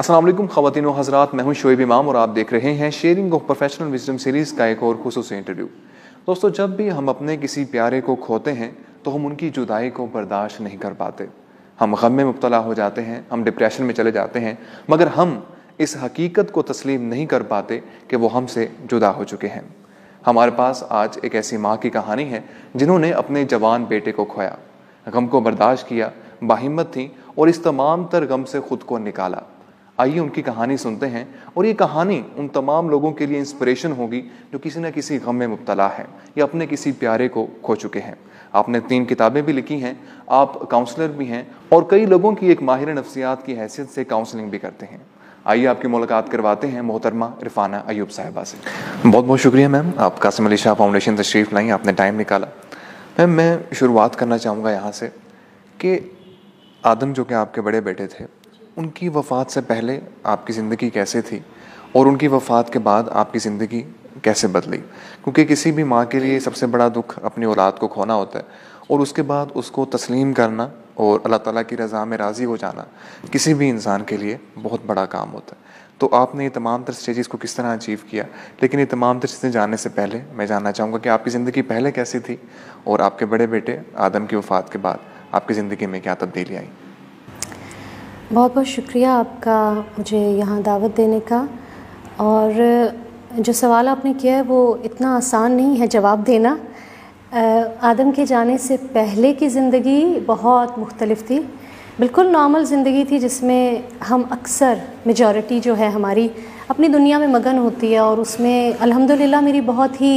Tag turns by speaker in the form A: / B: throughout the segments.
A: السلام علیکم خواتین و حضرات، میں ہوں شعیب امام اور آپ دیکھ رہے ہیں sharing of professional wisdom series کا ایک اور خصوصی انٹرویو۔ دوستو، جب بھی ہم اپنے کسی پیارے کو کھوتے ہیں تو ہم ان کی جدائی کو برداشت نہیں کر پاتے، ہم غم میں مبتلا ہو جاتے ہیں، ہم ڈپریشن میں چلے جاتے ہیں، مگر ہم اس حقیقت کو تسلیم نہیں کر پاتے کہ وہ ہم سے جدا ہو چکے ہیں۔ ہمارے پاس آج ایک ایسی ماں کی کہانی ہے جنہوں نے اپنے جوان بیٹے کو کھویا، غم کو برداشت کیا، باہمت تھیں اور اس تمام تر غم سے خود کو نکالا۔ آئیے ان کی کہانی سنتے ہیں، اور یہ کہانی ان تمام لوگوں کے لیے انسپریشن ہوگی جو کسی نہ کسی غم میں مبتلا ہے یا اپنے کسی پیارے کو کھو چکے ہیں۔ آپ نے 3 کتابیں بھی لکھی ہیں، آپ کاؤنسلر بھی ہیں اور کئی لوگوں کی ایک ماہر نفسیات کی حیثیت سے کاؤنسلنگ بھی کرتے ہیں۔ آئیے آپ کی ملاقات کرواتے ہیں محترمہ عرفانہ ایوب صاحبہ سے۔ بہت بہت شکریہ میم، آپ قاسم علی شاہ فاؤنڈیشن تشریف لائیں، آپ نے ٹائم نکالا۔ میم، میں شروعات کرنا چاہوں گا یہاں سے کہ آدم جو کہ آپ کے بڑے بیٹے تھے، ان کی وفات سے پہلے آپ کی زندگی کیسے تھی اور ان کی وفات کے بعد آپ کی زندگی کیسے بدلی؟ کیونکہ کسی بھی ماں کے لیے سب سے بڑا دکھ اپنی اولاد کو کھونا ہوتا ہے، اور اس کے بعد اس کو تسلیم کرنا اور اللہ تعالیٰ کی رضا میں راضی ہو جانا کسی بھی انسان کے لیے بہت بڑا کام ہوتا ہے۔ تو آپ نے یہ تمام تر اسٹیجز کو کس طرح اچیو کیا؟ لیکن یہ تمام تر چیزیں جاننے سے پہلے میں جاننا چاہوں گا کہ آپ کی زندگی پہلے کیسی تھی اور آپ کے بڑے بیٹے آدم کی وفات کے بعد آپ کی زندگی میں کیا تبدیلی آئی؟
B: بہت بہت شکریہ آپ کا مجھے یہاں دعوت دینے کا، اور جو سوال آپ نے کیا ہے وہ اتنا آسان نہیں ہے جواب دینا۔ آدم کے جانے سے پہلے کی زندگی بہت مختلف تھی، بالکل نارمل زندگی تھی جس میں ہم اکثر میجورٹی جو ہے ہماری اپنی دنیا میں مگن ہوتی ہے، اور اس میں الحمدللہ میری بہت ہی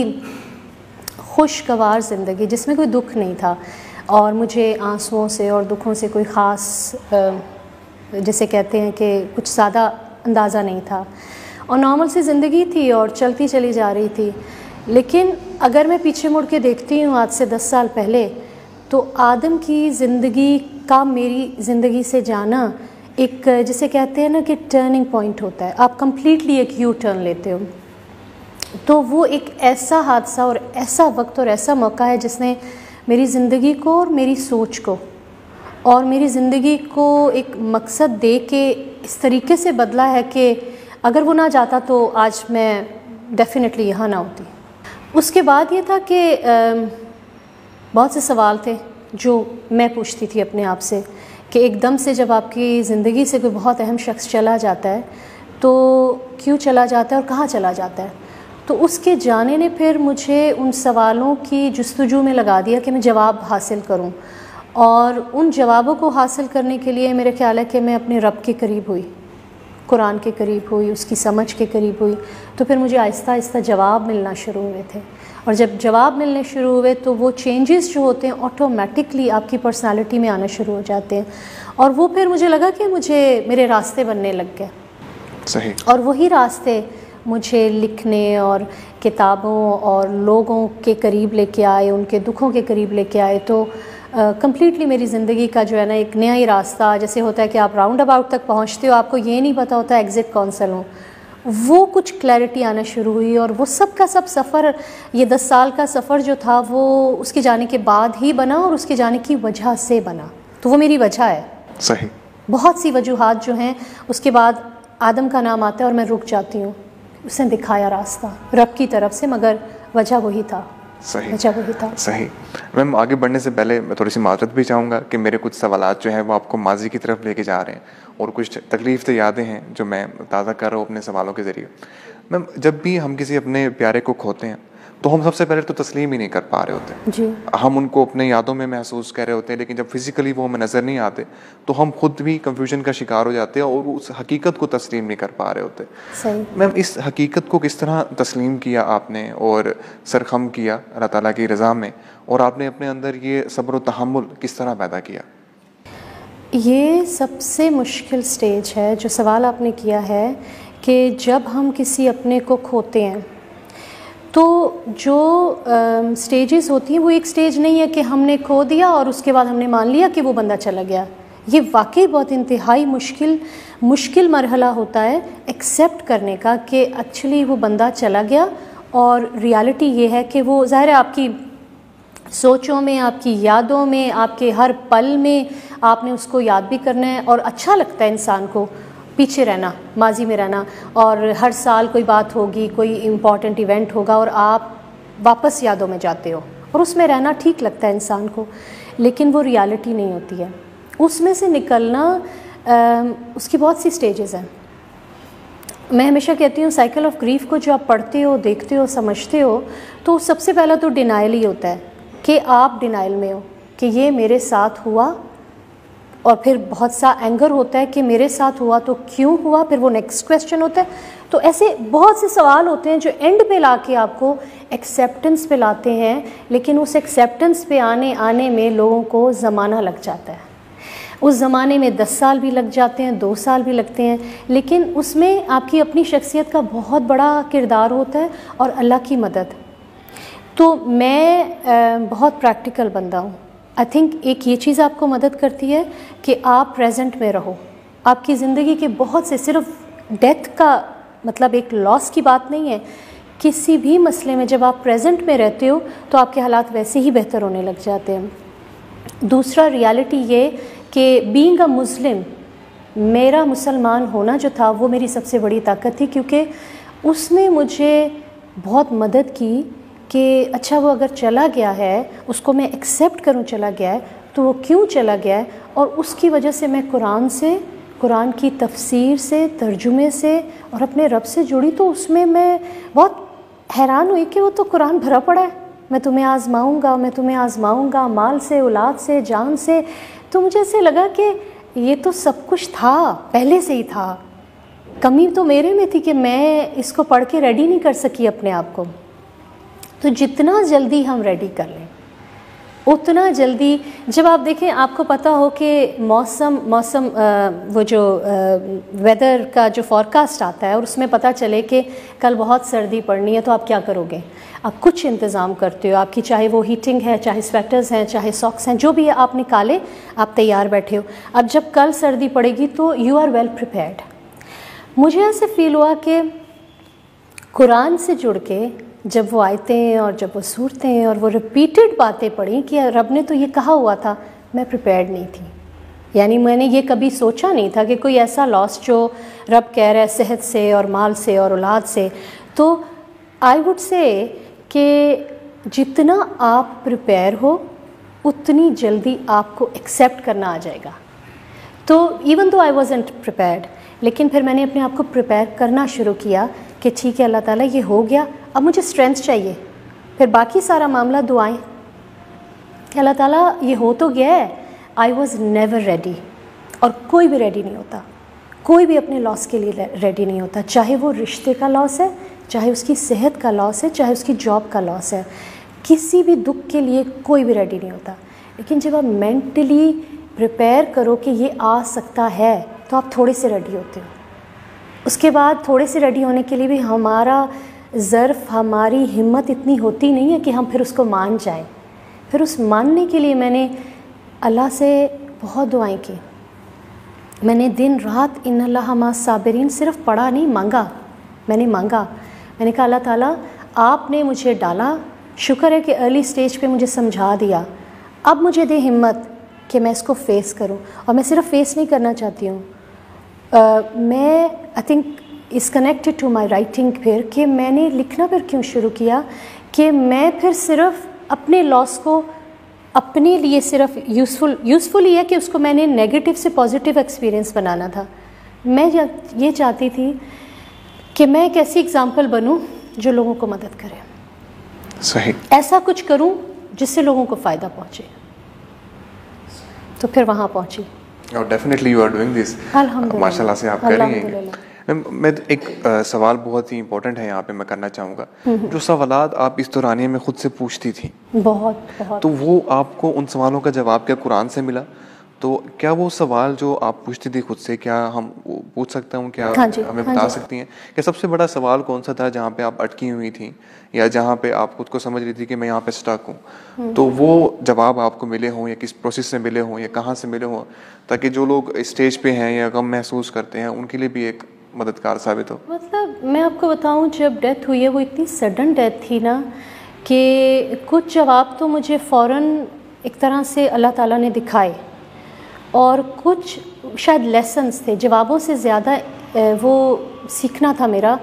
B: خوشگوار زندگی جس میں کوئی دکھ نہیں تھا، اور مجھے آنسوؤں سے اور دکھوں سے کوئی خاص جسے کہتے ہیں کہ کچھ زیادہ اندازہ نہیں تھا، اور نارمل سی زندگی تھی اور چلتی چلی جا رہی تھی۔ لیکن اگر میں پیچھے مڑ کے دیکھتی ہوں آج سے 10 سال پہلے، تو آدم کی زندگی کا میری زندگی سے جانا ایک جسے کہتے ہیں نا کہ ٹرننگ پوائنٹ ہوتا ہے، آپ کمپلیٹلی ایک یو ٹرن لیتے ہو۔ تو وہ ایک ایسا حادثہ اور ایسا وقت اور ایسا موقع ہے جس نے میری زندگی کو اور میری سوچ کو اور میری زندگی کو ایک مقصد دے کے اس طریقے سے بدلا ہے کہ اگر وہ نہ جاتا تو آج میں ڈیفینیٹلی یہاں نہ ہوتی۔ اس کے بعد یہ تھا کہ بہت سے سوال تھے جو میں پوچھتی تھی اپنے آپ سے کہ ایک دم سے جب آپ کی زندگی سے کوئی بہت اہم شخص چلا جاتا ہے تو کیوں چلا جاتا ہے اور کہاں چلا جاتا ہے؟ تو اس کے جانے نے پھر مجھے ان سوالوں کی جستجو میں لگا دیا کہ میں جواب حاصل کروں، اور ان جوابوں کو حاصل کرنے کے لیے میرے خیال ہے کہ میں اپنے رب کے قریب ہوئی، قرآن کے قریب ہوئی، اس کی سمجھ کے قریب ہوئی۔ تو پھر مجھے آہستہ آہستہ جواب ملنا شروع ہوئے تھے، اور جب جواب ملنے شروع ہوئے تو وہ چینجز جو ہوتے ہیں آٹومیٹکلی آپ کی پرسنالٹی میں آنا شروع ہو جاتے ہیں، اور وہ پھر مجھے لگا کہ مجھے میرے راستے بننے لگ گئے۔
A: صحیح۔
B: اور وہی راستے مجھے لکھنے اور کتابوں اور لوگوں کے قریب لے کے آئے، ان کے دکھوں کے قریب لے کے آئے۔ تو کمپلیٹلی میری زندگی کا جو ہے نا ایک نیا ہی راستہ، جیسے ہوتا ہے کہ آپ راؤنڈ اباؤٹ تک پہنچتے ہو، آپ کو یہ نہیں پتہ ہوتا ایگزٹ کون سا لوں، وہ کچھ کلیئرٹی آنا شروع ہوئی، اور وہ سب کا سب سفر، یہ 10 سال کا سفر جو تھا وہ اس کے جانے کے بعد ہی بنا اور اس کے جانے کی وجہ سے بنا۔ تو وہ میری وجہ ہے۔
A: صحیح۔
B: بہت سی وجوہات جو ہیں، اس کے بعد آدم کا نام آتا ہے اور میں رک جاتی ہوں، اس نے دکھایا راستہ رب کی طرف سے، مگر وجہ وہی تھا۔
A: صحیح،
B: وجہ وہی تھا۔
A: صحیح۔ میم، آگے بڑھنے سے پہلے میں تھوڑی سی معذرت بھی چاہوں گا کہ میرے کچھ سوالات جو ہیں وہ آپ کو ماضی کی طرف لے کے جا رہے ہیں، اور کچھ تکلیف دہ یادیں ہیں جو میں تازہ کر رہا ہوں اپنے سوالوں کے ذریعے۔ میم، جب بھی ہم کسی اپنے پیارے کو کھوتے ہیں تو ہم سب سے پہلے تو تسلیم ہی نہیں کر پا رہے ہوتے،
B: جی،
A: ہم ان کو اپنے یادوں میں محسوس کر رہے ہوتے ہیں، لیکن جب فزیکلی وہ ہمیں نظر نہیں آتے تو ہم خود بھی کنفیوژن کا شکار ہو جاتے ہیں اور اس حقیقت کو تسلیم نہیں کر پا رہے ہوتے۔
B: صحیح۔
A: میم، اس حقیقت کو کس طرح تسلیم کیا آپ نے اور سرخم کیا اللہ تعالیٰ کی رضا میں، اور آپ نے اپنے اندر یہ صبر و تحمل کس طرح پیدا کیا؟
B: یہ سب سے مشکل سٹیج ہے جو سوال آپ نے کیا ہے، کہ جب ہم کسی اپنے کو کھوتے ہیں تو جو سٹیجز ہوتی ہیں وہ ایک سٹیج نہیں ہے کہ ہم نے کھو دیا اور اس کے بعد ہم نے مان لیا کہ وہ بندہ چلا گیا۔ یہ واقعی بہت انتہائی مشکل مرحلہ ہوتا ہے ایکسیپٹ کرنے کا کہ ایکچولی وہ بندہ چلا گیا، اور ریالٹی یہ ہے کہ وہ ظاہر ہے آپ کی سوچوں میں، آپ کی یادوں میں، آپ کے ہر پل میں آپ نے اس کو یاد بھی کرنا ہے، اور اچھا لگتا ہے انسان کو، پیچھے رہنا، ماضی میں رہنا، اور ہر سال کوئی بات ہوگی، کوئی امپورٹنٹ ایونٹ ہوگا اور آپ واپس یادوں میں جاتے ہو، اور اس میں رہنا ٹھیک لگتا ہے انسان کو، لیکن وہ ریالٹی نہیں ہوتی ہے. اس میں سے نکلنا اس کی بہت سی سٹیجز ہیں. میں ہمیشہ کہتی ہوں سائیکل آف گریف کو جو آپ پڑھتے ہو، دیکھتے ہو، سمجھتے ہو، تو سب سے پہلا تو ڈینائل ہی ہوتا ہے کہ آپ ڈینائل میں ہو کہ یہ میرے ساتھ ہوا، اور پھر بہت سا اینگر ہوتا ہے کہ میرے ساتھ ہوا تو کیوں ہوا، پھر وہ نیکسٹ کویسچن ہوتا ہے. تو ایسے بہت سے سوال ہوتے ہیں جو اینڈ پہ لا کے آپ کو ایکسیپٹنس پہ لاتے ہیں، لیکن اس ایکسیپٹنس پہ آنے میں لوگوں کو زمانہ لگ جاتا ہے. اس زمانے میں 10 سال بھی لگ جاتے ہیں، 2 سال بھی لگتے ہیں، لیکن اس میں آپ کی اپنی شخصیت کا بہت بڑا کردار ہوتا ہے اور اللہ کی مدد. تو میں بہت پریکٹیکل بندہ ہوں. آئی تھنک ایک یہ چیز آپ کو مدد کرتی ہے کہ آپ پریزنٹ میں رہو. آپ کی زندگی کے بہت سے، صرف ڈیتھ کا مطلب ایک لاس کی بات نہیں ہے، کسی بھی مسئلے میں جب آپ پریزنٹ میں رہتے ہو تو آپ کے حالات ویسے ہی بہتر ہونے لگ جاتے ہیں. دوسرا ریالٹی یہ کہ بینگ اے مسلم، میرا مسلمان ہونا جو تھا وہ میری سب سے بڑی طاقت تھی، کیونکہ اس نے مجھے بہت مدد کی کہ اچھا وہ اگر چلا گیا ہے اس کو میں ایکسیپٹ کروں چلا گیا ہے تو وہ کیوں چلا گیا ہے، اور اس کی وجہ سے میں قرآن کی تفسیر سے، ترجمے سے اور اپنے رب سے جڑی. تو اس میں بہت حیران ہوئی کہ وہ تو قرآن بھرا پڑا ہے، میں تمہیں آزماؤں گا، میں تمہیں آزماؤں گا، مال سے، اولاد سے، جان سے. تو مجھے ایسے لگا کہ یہ تو سب کچھ تھا، پہلے سے ہی تھا. کمی تو میرے میں تھی کہ میں اس کو پڑھ کے ریڈی نہیں کر سکی اپنے آپ کو. تو جتنا جلدی ہم ریڈی کر لیں اتنا جلدی. جب آپ دیکھیں، آپ کو پتہ ہو کہ موسم وہ جو ویدر کا جو فورکاسٹ آتا ہے اور اس میں پتہ چلے کہ کل بہت سردی پڑنی ہے، تو آپ کیا کرو گے؟ آپ کچھ انتظام کرتے ہو، آپ کی چاہے وہ ہیٹنگ ہے، چاہے سویٹرز ہیں، چاہے ساکس ہیں، جو بھی ہے آپ نکالے، آپ تیار بیٹھے ہو. اب جب کل سردی پڑے گی تو یو آر ویل پریپیئرڈ. مجھے ایسے فیل ہوا کہ قرآن سے جڑ کے جب وہ آیتیں اور جب وہ صورتیں اور وہ ریپیٹڈ باتیں پڑھیں کہ رب نے تو یہ کہا ہوا تھا، میں پریپیئرڈ نہیں تھی. یعنی میں نے یہ کبھی سوچا نہیں تھا کہ کوئی ایسا لاس جو رب کہہ رہا ہے صحت سے اور مال سے اور اولاد سے. تو آئی وڈ سے کہ جتنا آپ پریپیئر ہو اتنی جلدی آپ کو ایکسیپٹ کرنا آ جائے گا. تو even though I wasn't prepared, لیکن پھر میں نے اپنے آپ کو پریپیئر کرنا شروع کیا کہ ٹھیک ہے اللہ تعالیٰ یہ ہو گیا، اب مجھے اسٹرینتھ چاہیے. پھر باقی سارا معاملہ دعائیں کہ اللہ تعالیٰ یہ ہو تو گیا ہے. آئی واز نیور ریڈی، اور کوئی بھی ریڈی نہیں ہوتا، کوئی بھی اپنے لاس کے لیے ریڈی نہیں ہوتا، چاہے وہ رشتے کا لاس ہے، چاہے اس کی صحت کا لاس ہے، چاہے اس کی جاب کا لاس ہے. کسی بھی دکھ کے لیے کوئی بھی ریڈی نہیں ہوتا. لیکن جب آپ مینٹلی پریپیئر کرو کہ یہ آ سکتا ہے تو آپ تھوڑے سے ریڈی ہوتے ہو. اس کے بعد تھوڑے سے ریڈی ہونے کے لیے بھی ہمارا ظرف، ہماری ہمت اتنی ہوتی نہیں ہے کہ ہم پھر اس کو مان جائیں. پھر اس ماننے کے لیے میں نے اللہ سے بہت دعائیں کی. میں نے دن رات ان اللہ مع الصابرین صرف پڑھا نہیں، مانگا. میں نے مانگا، میں نے کہا اللہ تعالیٰ آپ نے مجھے ڈالا، شکر ہے کہ ارلی سٹیج پہ مجھے سمجھا دیا، اب مجھے دے ہمت کہ میں اس کو فیس کروں. اور میں صرف فیس نہیں کرنا چاہتی ہوں، میں I think is connected to my writing. پھر کہ میں نے لکھنا پھر کیوں شروع کیا کہ میں پھر صرف اپنے لاس کو اپنے لیے صرف یوزفل ہی ہے کہ اس کو میں نے نیگیٹو سے پازیٹیو ایکسپیرئنس بنانا تھا. میں یہ چاہتی تھی کہ میں ایک ایسی اگزامپل بنوں جو لوگوں کو مدد کرے.
A: صحیح.
B: ایسا کچھ کروں جس سے لوگوں کو فائدہ پہنچے. تو پھر وہاں پہنچی.
A: اور definitely you are doing this.
B: الحمدللہ.
A: ماشاء اللہ سے آپ کر رہی ہیں. میں ایک سوال بہت ہی امپورٹنٹ ہے یہاں پہ میں کرنا چاہوں گا. جو سوالات آپ اس دورانیے میں خود سے پوچھتی تھیں،
B: بہت
A: تو وہ آپ کو ان سوالوں کا جواب کیا قرآن سے ملا؟ تو کیا وہ سوال جو آپ پوچھتی تھی خود سے، کیا ہم پوچھ سکتا ہوں؟ کیا ہمیں بتا سکتی ہیں کہ سب سے بڑا سوال کون سا تھا جہاں پہ آپ اٹکی ہوئی تھیں، یا جہاں پہ آپ خود کو سمجھ رہی تھی کہ میں یہاں پہ اسٹک ہوں؟ تو وہ جواب آپ کو ملے ہوں، یا کس پروسیس سے ملے ہوں، یا کہاں سے ملے ہوں، تاکہ جو لوگ اسٹیج پہ ہیں یا غم محسوس کرتے ہیں ان کے لیے بھی ایک مددگار ثابت ہو.
B: مطلب میں آپ کو بتاؤں، جب ڈیتھ ہوئی ہے وہ اتنی سڈن ڈیتھ تھی نا کہ کچھ جواب تو مجھے فوراً ایک طرح سے اللہ تعالیٰ نے دکھائے، اور کچھ شاید لیسنس تھے. جوابوں سے زیادہ وہ سیکھنا تھا میرا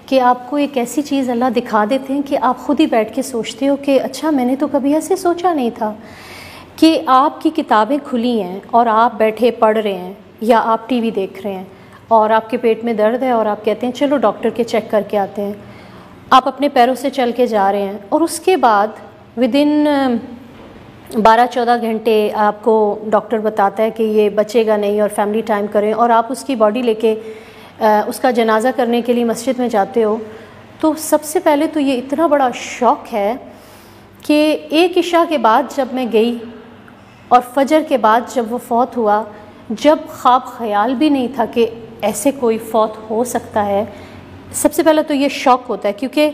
B: کہ آپ کو ایک ایسی چیز اللہ دکھا دیتے ہیں کہ آپ خود ہی بیٹھ کے سوچتے ہو کہ اچھا میں نے تو کبھی ایسے سوچا نہیں تھا کہ آپ کی کتابیں کھلی ہیں اور آپ بیٹھے پڑھ رہے ہیں یا آپ ٹی وی دیکھ رہے ہیں اور آپ کے پیٹ میں درد ہے اور آپ کہتے ہیں چلو ڈاکٹر کے چیک کر کے آتے ہیں. آپ اپنے پیروں سے چل کے جا رہے ہیں اور اس کے بعد ودن 12-14 گھنٹے آپ کو ڈاکٹر بتاتا ہے کہ یہ بچے گا نہیں اور فیملی ٹائم کریں اور آپ اس کی باڈی لے کے اس کا جنازہ کرنے کے لیے مسجد میں جاتے ہو. تو سب سے پہلے تو یہ اتنا بڑا شوق ہے کہ ایک عشاء کے بعد جب میں گئی اور فجر کے بعد جب وہ فوت ہوا, جب خواب خیال بھی نہیں تھا کہ ایسے کوئی فوت ہو سکتا ہے. سب سے پہلے تو یہ شوق ہوتا ہے کیونکہ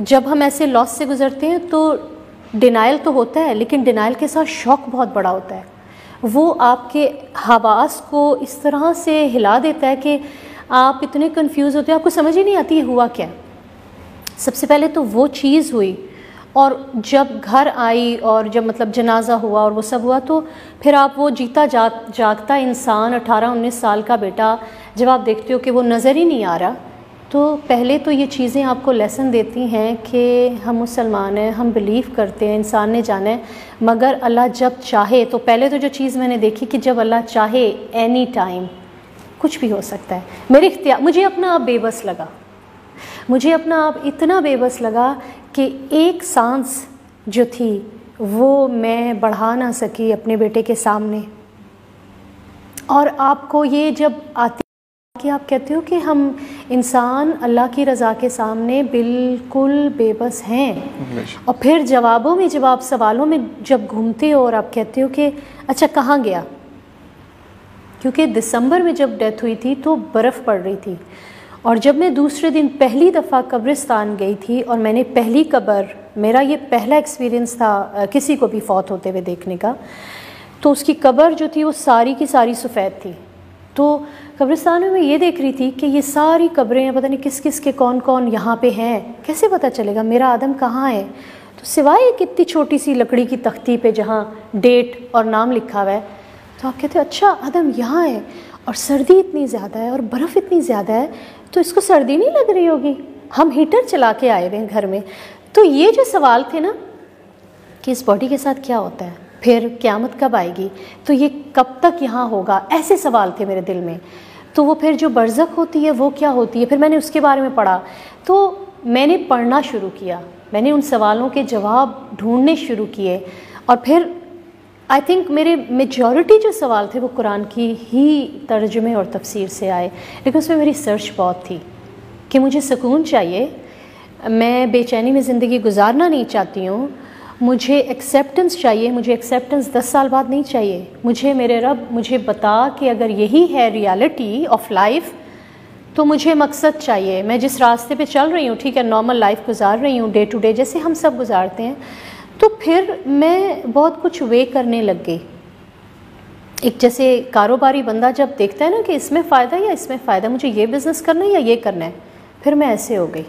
B: جب ہم ایسے لاس سے گزرتے ہیں تو ڈینائل تو ہوتا ہے لیکن ڈینائل کے ساتھ شوق بہت بڑا ہوتا ہے. وہ آپ کے حواس کو اس طرح سے ہلا دیتا ہے کہ آپ اتنے کنفیوز ہوتے ہیں, آپ کو سمجھ ہی نہیں آتی یہ ہوا کیا. سب سے پہلے تو وہ چیز ہوئی اور جب گھر آئی اور جب مطلب جنازہ ہوا اور وہ سب ہوا تو پھر آپ وہ جیتا جاگتا انسان 18-19 سال کا بیٹا جب آپ دیکھتے ہو کہ وہ نظر ہی نہیں آ رہا, تو پہلے تو یہ چیزیں آپ کو لیسن دیتی ہیں کہ ہم مسلمان ہیں, ہم بلیو کرتے ہیں انسان نے جانا ہے مگر اللہ جب چاہے. تو پہلے تو جو چیز میں نے دیکھی کہ جب اللہ چاہے اینی ٹائم کچھ بھی ہو سکتا ہے. میرے اختیار, مجھے اپنا آپ بے بس لگا, مجھے اپنا آپ اتنا بے بس لگا کہ ایک سانس جو تھی وہ میں بڑھا نہ سکی اپنے بیٹے کے سامنے. اور آپ کو یہ جب آتی کہ آپ کہتے ہو کہ ہم انسان اللہ کی رضا کے سامنے بالکل بے بس ہیں, اور پھر جوابوں میں جب آپ سوالوں میں جب گھومتے ہو اور آپ کہتے ہو کہ اچھا کہاں گیا, کیونکہ دسمبر میں جب ڈیتھ ہوئی تھی تو برف پڑ رہی تھی اور جب میں دوسرے دن پہلی دفعہ قبرستان گئی تھی اور میں نے پہلی قبر, میرا یہ پہلا ایکسپیرینس تھا کسی کو بھی فوت ہوتے ہوئے دیکھنے کا, تو اس کی قبر جو تھی وہ ساری کی ساری سفید تھی. تو قبرستان میں یہ دیکھ رہی تھی کہ یہ ساری قبریں ہیں, پتہ نہیں کس کس کے کون کون یہاں پہ ہیں, کیسے پتہ چلے گا میرا آدم کہاں ہے. تو سوائے ایک اتنی چھوٹی سی لکڑی کی تختی پہ جہاں ڈیٹ اور نام لکھا ہوا ہے, تو آپ کہتے ہیں اچھا آدم یہاں ہے اور سردی اتنی زیادہ ہے اور برف اتنی زیادہ ہے تو اس کو سردی نہیں لگ رہی ہوگی, ہم ہیٹر چلا کے آئے ہوئے ہیں گھر میں. تو یہ جو سوال تھے نا کہ اس باڈی کے ساتھ کیا ہوتا ہے, پھر قیامت کب آئے گی, تو یہ کب تک یہاں ہوگا, ایسے سوال تھے میرے دل میں. تو وہ پھر جو برزخ ہوتی ہے وہ کیا ہوتی ہے, پھر میں نے اس کے بارے میں پڑھا, تو میں نے پڑھنا شروع کیا, میں نے ان سوالوں کے جواب ڈھونڈنے شروع کیے, اور پھر آئی تھنک میرے میجورٹی جو سوال تھے وہ قرآن کی ہی ترجمے اور تفسیر سے آئے, لیکن اس میں میری سرچ بہت تھی کہ مجھے سکون چاہیے, میں بے چینی میں زندگی گزارنا نہیں چاہتی ہوں, مجھے ایکسیپٹنس چاہیے, مجھے ایکسیپٹنس 10 سال بعد نہیں چاہیے, مجھے میرے رب مجھے بتا کہ اگر یہی ہے ریالٹی آف لائف تو مجھے مقصد چاہیے. میں جس راستے پہ چل رہی ہوں, ٹھیک ہے نارمل لائف گزار رہی ہوں ڈے ٹو ڈے جیسے ہم سب گزارتے ہیں, تو پھر میں بہت کچھ وے کرنے لگ گئی. ایک جیسے کاروباری بندہ جب دیکھتا ہے نا کہ اس میں فائدہ یا اس میں فائدہ, مجھے یہ بزنس کرنا ہے یا یہ کرنا ہے, پھر میں ایسے ہو گئی.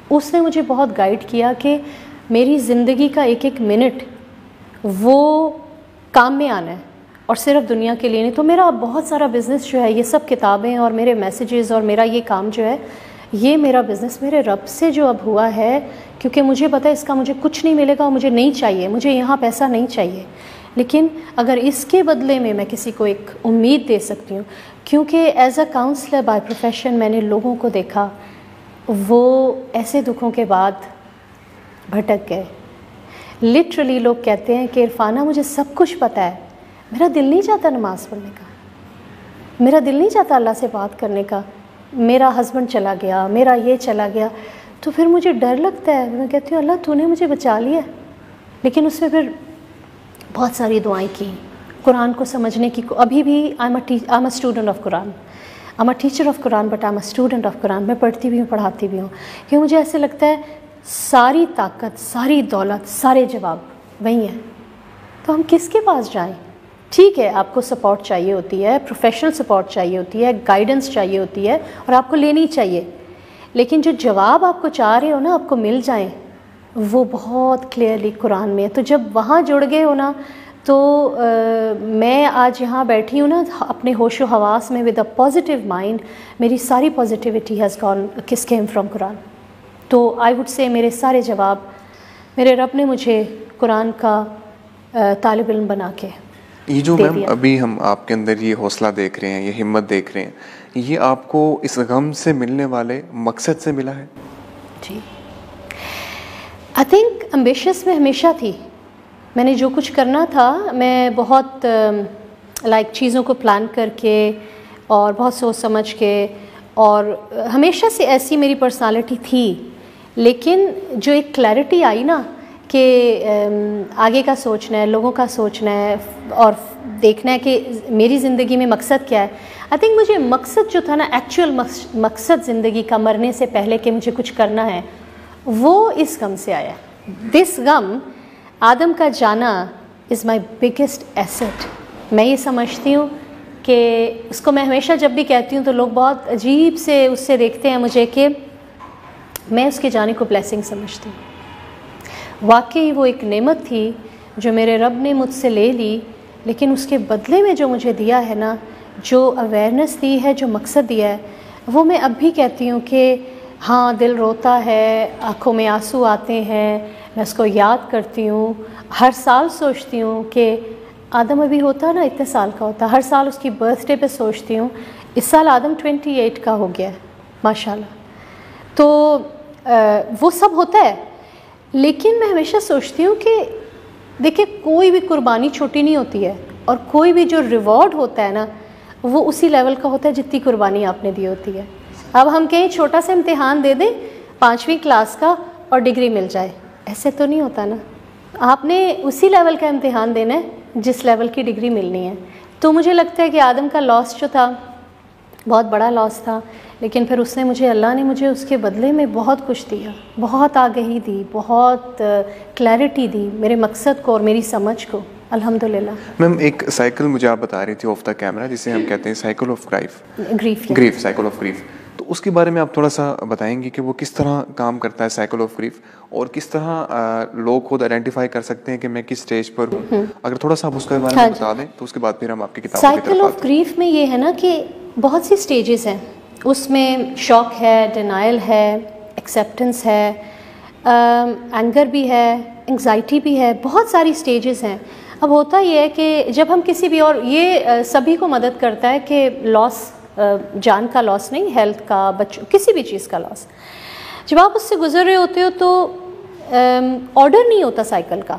B: اس نے مجھے بہت گائیڈ کیا کہ میری زندگی کا ایک ایک منٹ وہ کام میں آنا ہے اور صرف دنیا کے لیے نہیں. تو میرا بہت سارا بزنس جو ہے, یہ سب کتابیں اور میرے میسیجز اور میرا یہ کام جو ہے, یہ میرا بزنس میرے رب سے جو اب ہوا ہے, کیونکہ مجھے پتہ ہے اس کا مجھے کچھ نہیں ملے گا اور مجھے نہیں چاہیے, مجھے یہاں پیسہ نہیں چاہیے, لیکن اگر اس کے بدلے میں کسی کو ایک امید دے سکتی ہوں, کیونکہ as a counsellor by profession میں نے لوگوں کو دیکھا وہ ایسے دکھوں کے بعد بھٹک گئے. لٹرلی لوگ کہتے ہیں کہ عرفانہ مجھے سب کچھ پتہ ہے, میرا دل نہیں چاہتا نماز پڑھنے کا, میرا دل نہیں چاہتا اللہ سے بات کرنے کا, میرا ہسبینڈ چلا گیا, میرا یہ چلا گیا, تو پھر مجھے ڈر لگتا ہے. میں کہتی ہوں اللہ تو نے مجھے بچا لیا, لیکن اس میں پھر بہت ساری دعائیں کی قرآن کو سمجھنے کی. ابھی بھی I am a student of Quran, I am a teacher of Quran, but I am a student of Quran. میں پڑھتی بھی ہوں, پڑھاتی بھی ہوں, کیونکہ مجھے ایسے لگتا ہے ساری طاقت, ساری دولت, سارے جواب وہی ہیں, تو ہم کس کے پاس جائیں. ٹھیک ہے آپ کو سپورٹ چاہیے ہوتی ہے, پروفیشنل سپورٹ چاہیے ہوتی ہے, گائیڈنس چاہیے ہوتی ہے, اور آپ کو لینی چاہیے, لیکن جو جواب آپ کو چاہ رہے ہو نا آپ کو مل جائیں, وہ بہت کلیئرلی قرآن میں ہے. تو جب وہاں جڑ گئے ہو نا, تو میں آج یہاں بیٹھی ہوں نا اپنے ہوش و حواس میں ود اے پازیٹیو مائنڈ. میری ساری positivity has gone came from Quran. تو آئی وڈ سے میرے سارے جواب میرے رب نے مجھے قرآن کا طالب علم بنا کے
A: یہ جو میم ابھی ہم آپ کے اندر یہ حوصلہ دیکھ رہے ہیں, یہ ہمت دیکھ رہے ہیں, یہ آپ کو اس غم سے ملنے والے مقصد سے ملا ہے؟
B: جی آئی تھنک امبیشس میں ہمیشہ تھی. میں نے جو کچھ کرنا تھا میں بہت لائک چیزوں کو پلان کر کے اور بہت سوچ سمجھ کے, اور ہمیشہ سے ایسی میری پرسنالٹی تھی. لیکن جو ایک کلیئرٹی آئی نا کہ آگے کا سوچنا ہے, لوگوں کا سوچنا ہے اور دیکھنا ہے کہ میری زندگی میں مقصد کیا ہے. آئی تھنک مجھے مقصد جو تھا نا, ایکچوئل مقصد زندگی کا مرنے سے پہلے کہ مجھے کچھ کرنا ہے, وہ اس غم سے آیا. دس غم, آدم کا جانا از مائی بگیسٹ ایسٹ. میں یہ سمجھتی ہوں کہ اس کو میں ہمیشہ جب بھی کہتی ہوں تو لوگ بہت عجیب سے اس سے دیکھتے ہیں مجھے, کہ میں اس کے جانے کو بلیسنگ سمجھتی ہوں. واقعی وہ ایک نعمت تھی جو میرے رب نے مجھ سے لے لی, لیکن اس کے بدلے میں جو مجھے دیا ہے نا, جو اویئرنیس دی ہے, جو مقصد دیا ہے, وہ میں اب بھی کہتی ہوں کہ ہاں دل روتا ہے, آنکھوں میں آنسو آتے ہیں, میں اس کو یاد کرتی ہوں. ہر سال سوچتی ہوں کہ آدم ابھی ہوتا نا اتنے سال کا ہوتا, ہر سال اس کی برتھ ڈے پہ سوچتی ہوں. اس سال آدم 28 کا ہو گیا ہے ماشاء اللہ. تو وہ سب ہوتا ہے, لیکن میں ہمیشہ سوچتی ہوں کہ دیکھیں کوئی بھی قربانی چھوٹی نہیں ہوتی ہے, اور کوئی بھی جو ریوارڈ ہوتا ہے نا وہ اسی لیول کا ہوتا ہے جتنی قربانی آپ نے دی ہوتی ہے. اب ہم کہیں چھوٹا سا امتحان دے دیں 5ویں کلاس کا اور ڈگری مل جائے, ایسے تو نہیں ہوتا نا. آپ نے اسی لیول کا امتحان دینا ہے جس لیول کی ڈگری ملنی ہے. تو مجھے لگتا ہے کہ آدم کا لاس جو تھا بہت بڑا لاس تھا, لیکن پھر اس نے مجھے, اللہ نے مجھے اس کے بدلے میں بہت کچھ دیا, بہت آگہی دی, بہت کلیئرٹی دی میرے مقصد کو اور میری سمجھ کو, الحمدللہ.
A: میم ایک سائیکل مجھے آپ بتا رہی تھی آف دا کیمرہ, جسے ہم کہتے ہیں cycle of grief, cycle of grief. تو اس کے بارے میں آپ تھوڑا سا بتائیں گے کہ وہ کس طرح کام کرتا ہے سائیکل آف گریف, اور کس طرح لوگ خود آئیڈینٹیفائی کر سکتے ہیں کہ میں کس سٹیج پر ہوں؟ اگر تھوڑا سا آپ اس کے بارے میں بتا دیں تو اس کے بعد پھر ہم آپ کی کتاب کی طرف آتے ہیں.
B: سائیکل آف گریف میں یہ ہے نا کہ بہت سی سٹیجز ہیں. اس میں شوق ہے, ڈینائل ہے, ایکسیپٹنس ہے, اینگر بھی ہے, انگزائٹی بھی ہے, بہت ساری سٹیجز ہیں. اب ہوتا یہ ہے کہ جب ہم کسی بھی, اور یہ سبھی کو مدد کرتا ہے کہ لاس, جان کا لاس نہیں, ہیلتھ کا, بچوں, کسی بھی چیز کا لاس, جب آپ اس سے گزر رہے ہوتے ہو تو آرڈر نہیں ہوتا سائیکل کا.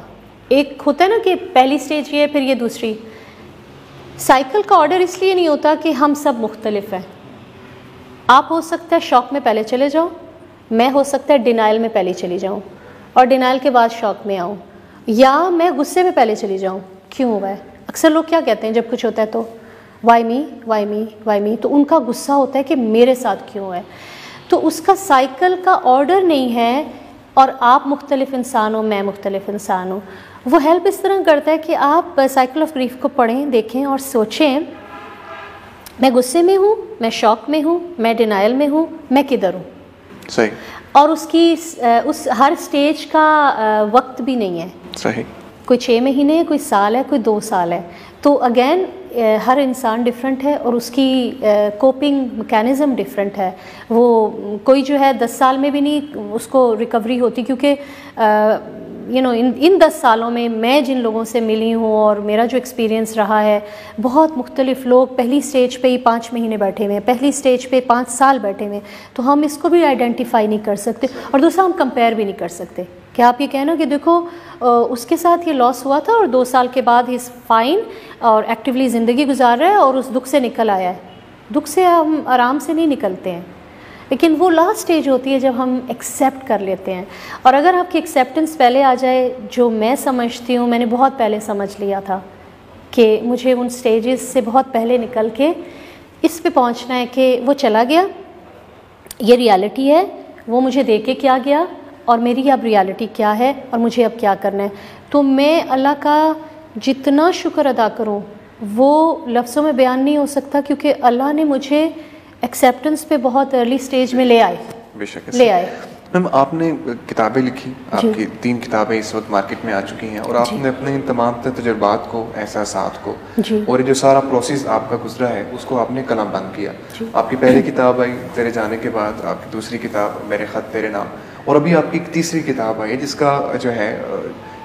B: ایک ہوتا ہے نا کہ پہلی سٹیج یہ ہے, پھر یہ دوسری. سائیکل کا آرڈر اس لیے نہیں ہوتا کہ ہم سب مختلف ہیں. آپ ہو سکتا ہے شوق میں پہلے چلے جاؤ, میں ہو سکتا ہے ڈینائل میں پہلے چلی جاؤں اور ڈینائل کے بعد شوق میں آؤں, یا میں غصے میں پہلے چلی جاؤں. کیوں ہوا ہے؟ اکثر لوگ کیا کہتے ہیں جب کچھ ہوتا ہے تو Y me why me why می, تو ان کا غصہ ہوتا ہے کہ میرے ساتھ کیوں ہے. تو اس کا سائیکل کا آرڈر نہیں ہے, اور آپ مختلف انسان ہو, میں مختلف انسان ہوں. وہ ہیلپ اس طرح کرتا ہے کہ آپ سائیکل آف گریف کو پڑھیں, دیکھیں اور سوچیں, میں غصے میں ہوں, میں شوق میں ہوں, میں ڈینائل میں ہوں, میں کدھر ہوں.
A: صحیح.
B: اور اس کی اس ہر سٹیج کا وقت بھی نہیں ہے.
A: صحیح. کوئی
B: 6 مہینے ہے, کوئی سال ہے, کوئی 2 سال ہے. تو اگین ہر انسان ڈفرینٹ ہے, اور اس کی کوپنگ میکینزم ڈفرینٹ ہے. وہ کوئی جو ہے 10 سال میں بھی نہیں اس کو ریکوری ہوتی, کیونکہ ان 10 سالوں میں میں جن لوگوں سے ملی ہوں اور میرا جو ایکسپیرینس رہا ہے, بہت مختلف لوگ پہلی سٹیج پہ ہی 5 مہینے بیٹھے ہوئے ہیں, پہلی سٹیج پہ 5 سال بیٹھے ہوئے ہیں. تو ہم اس کو بھی آئیڈینٹیفائی نہیں کر سکتے, اور دوسرا ہم کمپیئر بھی نہیں کر سکتے کہ آپ یہ کہنا کہ دیکھو اس کے ساتھ یہ لاس ہوا تھا اور 2 سال کے بعد ہی فائن اور ایکٹیولی زندگی گزار رہا ہے اور اس دکھ سے نکل آیا ہے. دکھ سے ہم آرام سے نہیں نکلتے ہیں, لیکن وہ لاسٹ سٹیج ہوتی ہے جب ہم ایکسیپٹ کر لیتے ہیں. اور اگر آپ کی ایکسیپٹنس پہلے آ جائے, جو میں سمجھتی ہوں, میں نے بہت پہلے سمجھ لیا تھا کہ مجھے ان سٹیجز سے بہت پہلے نکل کے اس پہ پہنچنا ہے کہ وہ چلا گیا, یہ ریالٹی ہے, وہ مجھے دے کے کیا گیا, اور میری اب ریالٹی کیا ہے, اور مجھے اب کیا کرنا ہے. تو میں اللہ کا جتنا شکر ادا کروں وہ لفظوں میں بیان نہیں ہو سکتا, کیونکہ اللہ نے مجھے ایکسیپٹنس پہ بہت ارلی سٹیج میں لے آئے.
A: میم آپ نے کتابیں لکھی، آپ کی 3 کتابیں اس وقت مارکیٹ میں آ چکی ہیں، اور آپ نے اپنے ان تمام تجربات کو، احساسات کو، اور یہ جو سارا پروسیس آپ کا گزرا ہے اس کو آپ نے قلم بند کیا. آپ کی پہلی کتاب آئی تیرے جانے کے بعد، آپ کی دوسری کتاب میرے خط تیرے نام، اور ابھی آپ کی تیسری کتاب آئی جس کا جو ہے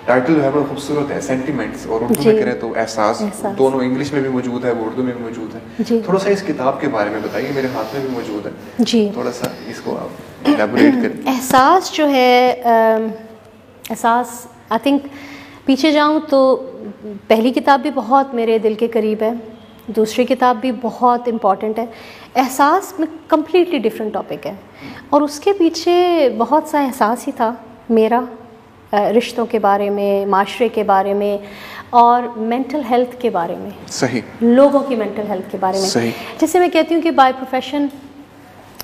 A: ٹائٹل جو ہے بڑا خوبصورت ہے، سینٹیمنٹس، اور اردو میں کریں تو احساس. دونوں انگلش میں بھی موجود ہے، وہ اردو میں بھی موجود ہے. تھوڑا سا اس کتاب کے بارے میں بتائیے، میرے ہاتھ میں بھی موجود ہے، تھوڑا سا اس کو آپ الیبوریٹ کریں.
B: احساس جو ہے، احساس آئی تھنک پیچھے جاؤں تو پہلی کتاب بھی بہت میرے دل کے قریب ہے، دوسری کتاب بھی بہت امپورٹنٹ ہے. احساس میں کمپلیٹلی ڈفرینٹ ٹاپک ہے، اور اس کے پیچھے بہت سا احساس ہی تھا میرا، رشتوں کے بارے میں، معاشرے کے بارے میں، اور مینٹل ہیلتھ کے بارے میں.
A: صحیح.
B: لوگوں کی مینٹل ہیلتھ کے بارے میں.
A: صحیح.
B: جیسے میں کہتی ہوں کہ بائی پروفیشن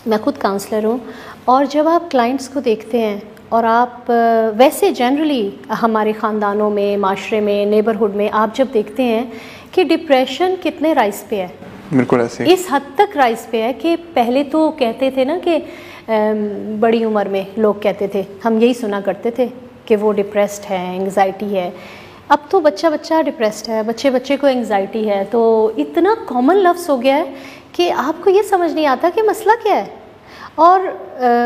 B: میں خود کاؤنسلر ہوں، اور جب آپ کلائنٹس کو دیکھتے ہیں، اور آپ ویسے جنرلی ہمارے خاندانوں میں، معاشرے میں، نیبرہڈ میں آپ جب دیکھتے ہیں کہ ڈپریشن کتنے رائز پہ ہے،
A: بالکل ایسے
B: اس حد تک رائز پہ ہے کہ پہلے تو کہتے تھے نا کہ بڑی عمر میں لوگ کہتے تھے، ہم یہی سنا کرتے تھے کہ وہ ڈپریسڈ ہے، انگزائٹی ہے. اب تو بچہ ڈپریسڈ ہے، بچے کو انگزائٹی ہے، تو اتنا کامن لفظ ہو گیا ہے کہ آپ کو یہ سمجھ نہیں آتا کہ مسئلہ کیا ہے. اور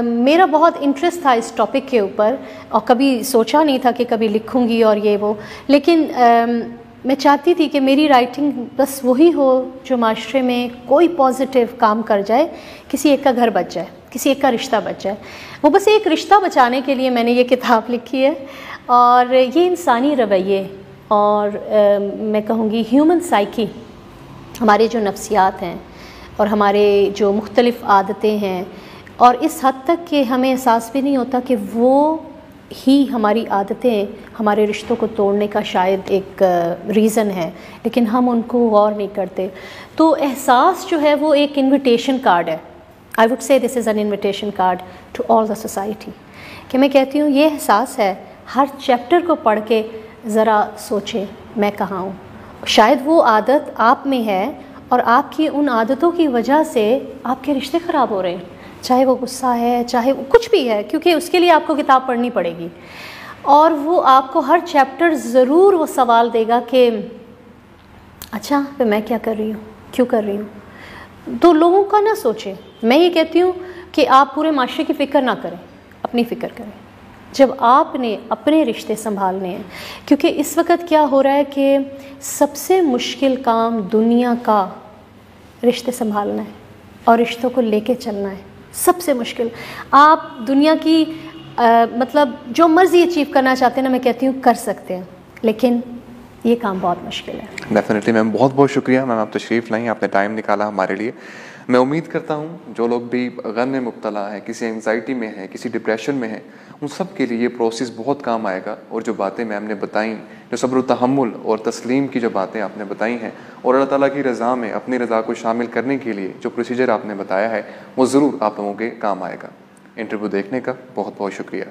B: میرا بہت انٹرسٹ تھا اس ٹاپک کے اوپر، اور کبھی سوچا نہیں تھا کہ کبھی لکھوں گی اور یہ وہ، لیکن میں چاہتی تھی کہ میری رائٹنگ بس وہی ہو جو معاشرے میں کوئی پازیٹیو کام کر جائے، کسی ایک کا گھر بچ جائے، کسی ایک کا رشتہ بچ جائے. وہ بس ایک رشتہ بچانے کے لیے میں نے یہ کتاب لکھی ہے. اور یہ انسانی رویے، اور میں کہوں گی ہیومن سائیکی، ہمارے جو نفسیات ہیں اور ہمارے جو مختلف عادتیں ہیں، اور اس حد تک کہ ہمیں احساس بھی نہیں ہوتا کہ وہ ہی ہماری عادتیں ہمارے رشتوں کو توڑنے کا شاید ایک ریزن ہے، لیکن ہم ان کو غور نہیں کرتے. تو احساس جو ہے وہ ایک انویٹیشن کارڈ ہے. I would say this is an invitation card to all the society. کہ میں کہتی ہوں یہ احساس ہے، ہر چیپٹر کو پڑھ کے ذرا سوچیں میں کہاں ہوں. شاید وہ عادت آپ میں ہے، اور آپ کی ان عادتوں کی وجہ سے آپ کے رشتے خراب ہو رہے ہیں، چاہے وہ غصہ ہے، چاہے وہ کچھ بھی ہے، کیونکہ اس کے لیے آپ کو کتاب پڑھنی پڑے گی. اور وہ آپ کو ہر چیپٹر ضرور وہ سوال دے گا کہ اچھا پھر میں کیا کر رہی ہوں، کیوں کر رہی ہوں. تو لوگوں کا نہ سوچیں. میں یہ کہتی ہوں کہ آپ پورے معاشرے کی فکر نہ کریں، اپنی فکر کریں. جب آپ نے اپنے رشتے سنبھالنے ہیں، کیونکہ اس وقت کیا ہو رہا ہے کہ سب سے مشکل کام دنیا کا رشتے سنبھالنا ہے اور رشتوں کو لے کے چلنا ہے. سب سے مشکل. آپ دنیا کی مطلب جو مرضی اچیو کرنا چاہتے ہیں نا، میں کہتی ہوں کر سکتے ہیں، لیکن یہ کام بہت مشکل ہے.
A: ڈیفینیٹلی میم، بہت بہت شکریہ میم، آپ تشریف لائیں، آپ نے ٹائم نکالا ہمارے لیے. میں امید کرتا ہوں جو لوگ بھی غم میں مبتلا ہے، کسی انگزائٹی میں ہے، کسی ڈپریشن میں ہے، ان سب کے لیے یہ پروسیس بہت کام آئے گا. اور جو باتیں میم نے بتائیں، جو صبر و تحمل اور تسلیم کی جو باتیں آپ نے بتائی ہیں، اور اللہ تعالیٰ کی رضا میں اپنی رضا کو شامل کرنے کے لیے جو پروسیجر آپ نے بتایا ہے، وہ ضرور آپ لوگوں کے کام آئے گا. انٹرویو دیکھنے کا بہت بہت شکریہ.